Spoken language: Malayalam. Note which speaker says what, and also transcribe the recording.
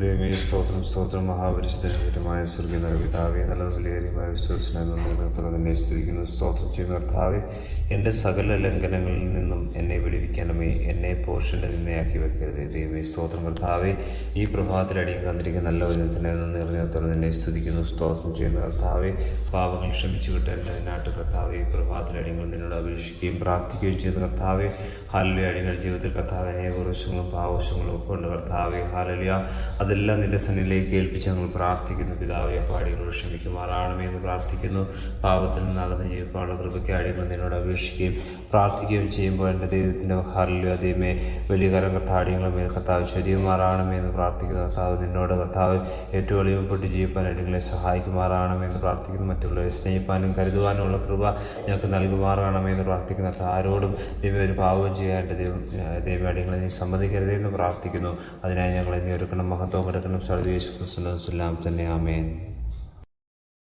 Speaker 1: ദൈവമേ സ്തോത്രം സ്തോത്രം മഹാപരിശുദ്ധമായ സ്വർഗീയ പിതാവേ നല്ല വിലയേറിയമായ വിശ്വാസത്തിനായി നിന്നെ സ്തുതിക്കുന്നു. സ്തോത്രം ചെയ്യുന്ന കർത്താവേ, എൻ്റെ സകല ലംഘനങ്ങളിൽ നിന്നും എന്നെ വിടുവിക്കണമേ. എന്നെ പോഷൻ്റെ നിന്നയാക്കി വെക്കരുത്. ദൈവമേ സ്തോത്രം കർത്താവേ, ഈ പ്രഭാതത്തിൽ അടിയിൽ വന്നിരിക്കുന്ന നല്ല വചനത്തിനെ നിറഞ്ഞത്തോടെ നിന്നെ സ്തുതിക്കുന്നു. സ്തോത്രം ചെയ്യുന്ന കർത്താവേ, പാപങ്ങൾ ക്ഷമിച്ചു കിട്ടേണ്ട നാട്ടു കർത്താവേ, ഈ പ്രഭാതത്തിൽ അടിയങ്ങൾ നിന്നോട് അപേക്ഷിക്കുകയും പ്രാർത്ഥിക്കുകയും ചെയ്യുന്ന കർത്താവേ, ഹാലലിയ അടിയങ്ങളുടെ ജീവിതത്തിൽ കർത്താവ് അനേകവശങ്ങളും പാവശങ്ങളും ഒക്കെ ഉണ്ട് കർത്താവേ. ഹാലലിയ അതെല്ലാം നിന്റെ സന്നിധിയിലേക്ക് ഏൽപ്പിച്ച് ഞങ്ങൾ പ്രാർത്ഥിക്കുന്നു. പിതാവെ പാടികളോട് ക്ഷമിക്കുമാറാണമേ എന്ന് പ്രാർത്ഥിക്കുന്നു. പാപത്തിൽ നിന്നാകുന്ന ജീവിക്കാനുള്ള കൃപയ്ക്ക് അടികൾ നിന്നോട് അപേക്ഷിക്കുകയും പ്രാർത്ഥിക്കുകയും ചെയ്യുമ്പോൾ എൻ്റെ ദൈവത്തിൻ്റെ ഹാലലിയ ദൈവമേ വലിയ കരം കർത്താടിയങ്ങളുടെ മേൽ കർത്താവ് ചൊരിയുമാറാണമേ എന്ന് പ്രാർത്ഥിക്കുന്നു. കർത്താവ് നിന്നോട് കർത്താവ് ഏറ്റവും എളിമപ്പെട്ട് ജീവിക്കാൻ അടികളെ സഹായിക്കുമാറാണമേ എന്ന് പ്രാർത്ഥിക്കുന്നു. മറ്റുള്ളവരെ സ്നേഹിപ്പാനും കരുതുവാനുള്ള കൃപ ഞങ്ങൾക്ക് നൽകുമാറാണമേ എന്ന് പ്രാർത്ഥിക്കുന്നു. ആരോടും ദൈവം ഒരു പാവവും ചെയ്യാൻ എൻ്റെ ദൈവം അടികളെ നീ സമ്മതിക്കരുതേ എന്ന് പ്രാർത്ഥിക്കുന്നു. അതിനായി ഞങ്ങളെ നീ ഒരുക്കണം. മഹത്വം കിടക്കണം. സർവ്വ യേശു ക്രിസ്തുവിൻ നാമത്തിൽ തന്നെ ആമേൻ.